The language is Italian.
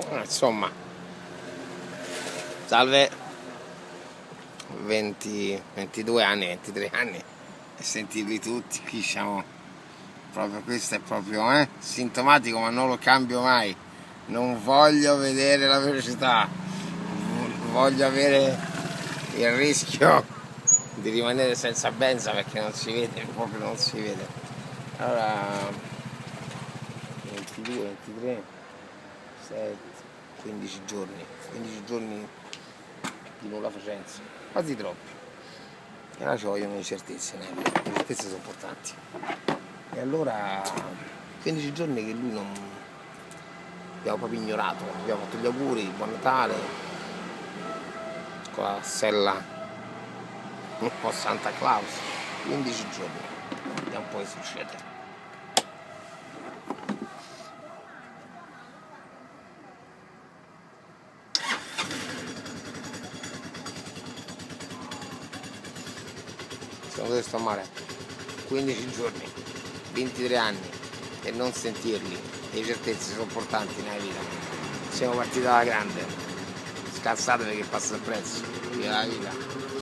Insomma, salve, 22 anni, 23 anni e sentirli tutti, qui siamo proprio, questo è proprio sintomatico, ma non lo cambio mai. Non voglio vedere la velocità, voglio avere il rischio di rimanere senza benza perché non si vede, proprio non si vede. Allora 22, 23, 7, 15 giorni di nulla facenza, quasi troppi. E allora ci vogliono le certezze, le certezze sono importanti. E allora 15 giorni che lui non abbiamo proprio ignorato, abbiamo fatto gli auguri, buon Natale, con la sella un po' Santa Claus, 15 giorni, vediamo un po' che succede. Secondo te sto male? 15 giorni, 23 anni e non sentirli, le certezze sono importanti nella vita. Siamo partiti dalla grande, scalzate perché passa il prezzo, via la vita.